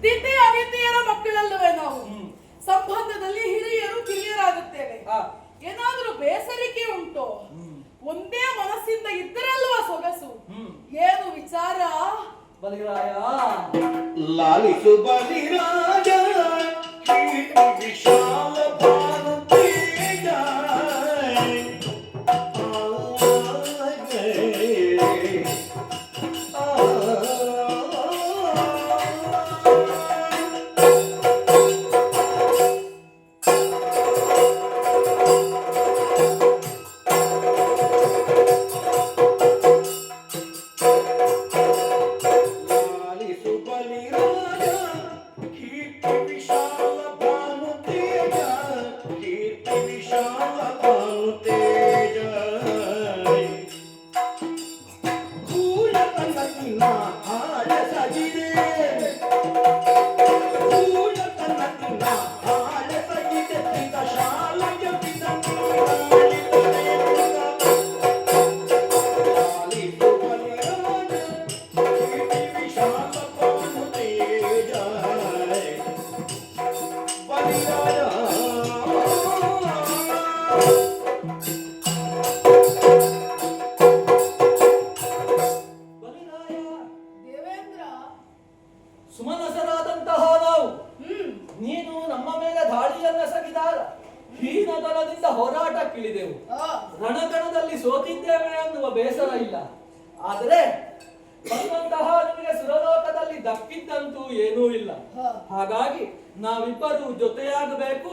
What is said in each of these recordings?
ತಿಥಿ ಅತಿಥಿಯರ ಮಕ್ಕಳಲ್ಲವೇ ನಾವು. ಸಂಬಂಧದಲ್ಲಿ ಹಿರಿಯರು ಕಿರಿಯರಾಗುತ್ತೇವೆ. ಏನಾದರೂ ಬೇಸರಿಕೆ ಉಂಟು? ಒಂದೇ ಮನಸ್ಸಿಂದ ಇದ್ದರಲ್ವ ಸೊಗಸು. ಏನು ವಿಚಾರ? ಬಲಿರಾಯ ಲಾಲಿಸು ಬಲಿರಾಜ ವಿಶಾಲ ಭಾರತೇಜ ಸುಮನಸರಾದಂತಹ ನಾವು ನೀನು ನಮ್ಮ ಮೇಲೆ ದಾಳಿಯನ್ನ ಸಗಿದಾಗ ಹೀನತನದಿಂದ ಹೋರಾಟಕ್ಕಿಳಿದೆವು. ರಣಕಣದಲ್ಲಿ ಸೋತಿದ್ದೇವೆ ಅನ್ನುವ ಬೇಸರ ಇಲ್ಲ. ಆದರೆ ಬಂದಂತಹ ನಿಮಗೆ ಸುರಲೋಕದಲ್ಲಿ ದಕ್ಕಿದ್ದಂತೂ ಏನೂ ಇಲ್ಲ. ಹಾಗಾಗಿ ನಾವಿಬ್ಬರು ಜೊತೆಯಾಗಬೇಕು,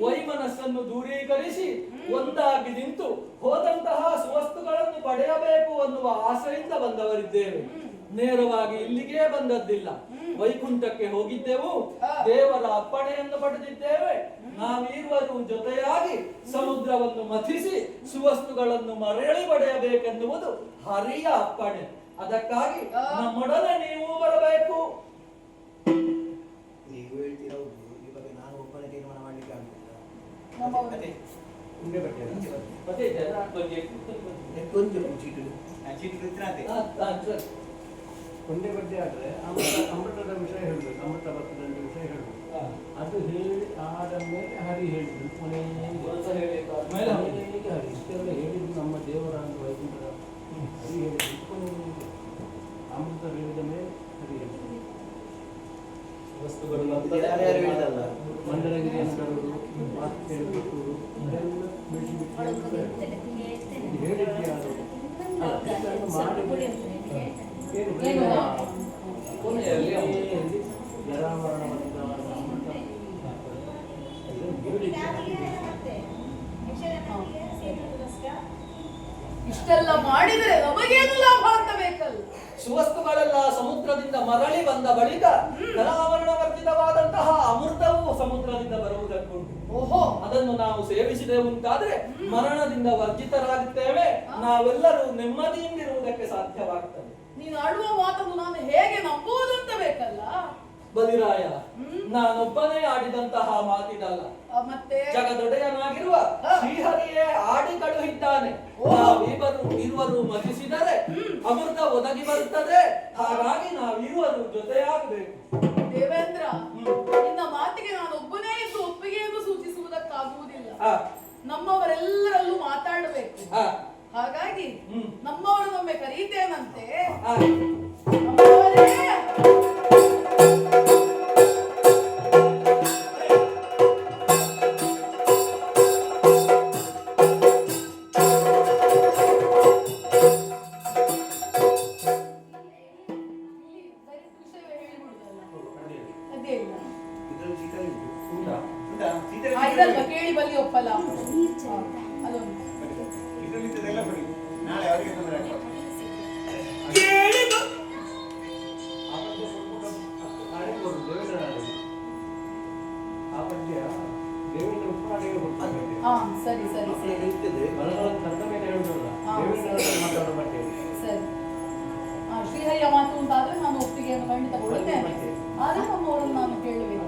ವೈಮನಸ್ಸನ್ನು ದೂರೀಕರಿಸಿ ಒಂದಾಗಿ ನಿಂತು ಹೋದಂತಹ ಸುವಸ್ತುಗಳನ್ನು ಪಡೆಯಬೇಕು ಅನ್ನುವ ಆಸೆಯಿಂದ ಬಂದವರಿದ್ದೇವೆ. ನೇರವಾಗಿ ಇಲ್ಲಿಗೆ ಬಂದದ್ದಿಲ್ಲ, ವೈಕುಂಠಕ್ಕೆ ಹೋಗಿದ್ದೆವು, ದೇವರ ಅಪ್ಪಣೆಯನ್ನು ಪಡೆದಿದ್ದೇವೆ. ನಾವಿರುವರು ಜೊತೆಯಾಗಿ ಸಮುದ್ರವನ್ನು ಮಥಿಸಿ ಸುವಸ್ತುಗಳನ್ನು ಮರಳಿ ಪಡೆಯಬೇಕೆನ್ನುವುದು ಹರಿಯ ಅಪ್ಪಣೆ. ಅದಕ್ಕಾಗಿ ನಮ್ಮೊಡನೆ ನೀವು ಬರಬೇಕು. ನೀವು ಹೇಳ್ತಿರೋದು ಇವಾಗ ನಾನು ಒಬ್ಬನೇ ತೀರ್ಮಾನ ಮಾಡ್ಲಿಕ್ಕೆ ಆಗುದಿಲ್ಲ. ಒಂದೇ ಬಡ್ಡೆ ಆದ್ರೆ ಅಮೃತದ ವಿಷಯ ಹೇಳ್ಬೇಕು, ಅಮೃತ ಭತ್ತದ ವಿಷಯ ಹೇಳ್ಬೇಕು. ಅದು ಹೇಳಿ ಆದ ಮೇಲೆ ಹರಿ ಹೇಳಿದ್ರು, ಕೊನೆಗೆ ಹರಿ ಇಷ್ಟೆಲ್ಲ ಹೇಳಿದ್ರು ನಮ್ಮ ದೇವರ ವೈಕುಂಠದ ಹರಿ ಹೇಳಿದ್ರು. ಕೊನೆಗೆ ಅಮೃತ ಹೇಳಿದ ಮೇಲೆ ಹರಿ ಹೇಳಿದ್ರು. ಮಂಡಲಗಿರಿ ಅಂತವರು ಮಾತು ಕೇಳಬೇಕು ಅದೆಲ್ಲ ಬಿಟ್ಟು ಹೇಳಿದ್ದೆ ಯಾರು ಮಾಡಿ ಇಷ್ಟೆಲ್ಲ ಮಾಡಿದರೆ ನಮಗೇನು ಲಾಭ ಅಂತ ಬೇಕಲ್ಲ. ಸುವಸ್ತುಗಳೆಲ್ಲ ಸಮುದ್ರದಿಂದ ಮರಳಿ ಬಂದ ಬಳಿಕ ಜಲಾವರಣವರ್ಜಿತವಾದಂತಹ ಅಮೃತವು ಸಮುದ್ರದಿಂದ ಬರುವುದಕ್ಕುಂಟು. ಅದನ್ನು ನಾವು ಸೇವಿಸಿದೆವುಂಟಾದ್ರೆ ಮರಣದಿಂದ ವರ್ಜಿತರಾಗುತ್ತೇವೆ, ನಾವೆಲ್ಲರೂ ನೆಮ್ಮದಿಯಿಂದಿರುವುದಕ್ಕೆ ಸಾಧ್ಯವಾಗುತ್ತದೆ. ನೀನು ಆಡುವ ಮಾತನ್ನು ನಾನು ಹೇಗೆ ನಂಬುವುದು ಅಂತ ಬೇಕಲ್ಲ. ಬಲಿರಾಯ, ನಾನೊಬ್ಬನೇ ಆಡಿದಂತಹ ಮಾತಿದಲ್ಲ, ಮತ್ತೆ ಜಗದೊಡೆಯನಾಗಿರುವ ಶ್ರೀಹರಿಯೇ ಆಡಿ ಕಳುಹಿದ್ದಾನೆ. ನಾವಿರುವರು ಮತಿಸಿದರೆ ಅಮೃತ ಒದಗಿ ಬರುತ್ತದೆ. ಹಾಗಾಗಿ ನಾವಿರುವರು ಜೊತೆಯಾಗಬೇಕು. ದೇವೇಂದ್ರ, ನಿನ್ನ ಮಾತಿಗೆ ನಾನು ಒಬ್ಬನೇ ಇದ್ದು ಒಪ್ಪಿಗೆಯನ್ನು ಸೂಚಿಸುವುದಕ್ಕಾಗುವುದಿಲ್ಲ. ನಮ್ಮವರೆಲ್ಲರಲ್ಲೂ ಮಾತಾಡಬೇಕು. ಹಾಗಾಗಿ ನಮ್ಮವರನ್ನೊಮ್ಮೆ ಕರೀತೇನಂತೆ. ಕೇಳಿ ಬಲ್ಲಿ ಒಪ್ಪಲ್ಲ. ನಾಳೆ ಅವರಿಗೆ ತೊಂದರೆ ಸರಿ ಸರಿ ಸರಿ ಸರಿ. ಶ್ರೀಹರಿಯ ಮಾತು ಅಂತಾದ್ರೆ ನಾನು ಒಪ್ಪಿಗೆಯನ್ನು ಖಂಡಿತ ಕೊಡುತ್ತೇನೆ. ಆದ್ರೆ ನಮ್ಮವರನ್ನು ನಾನು ಕೇಳಬೇಕು.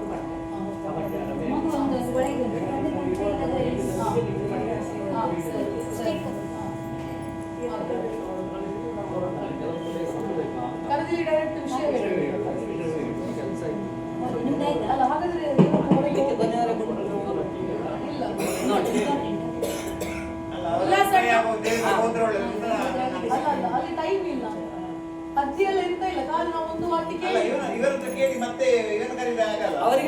ಕರೆದಿಲ್ಲಿ ಡೈರೆಕ್ಟ್ ವಿಷಯ ಹೋದ್ರೆ ಒಳ್ಳೆದು ಅಂತ ಅಲ್ಲ ಅಲ್ಲ ಅಲ್ಲಿ ಟೈಮ್ ಇಲ್ಲ. ಅಜ್ಜಿ ಎಲ್ಲ ಎಂತ ಇಲ್ಲ, ಕಾಲು ನಾವು ಒಂದು ವಾಟಿಗೆ ಅಲ್ಲ ಇವರ ಹತ್ರ ಕೇಳಿ ಮತ್ತೆ ಇವನು ಕರೀದ ಆಗಲ್ಲ. ಅವರಿಗೆ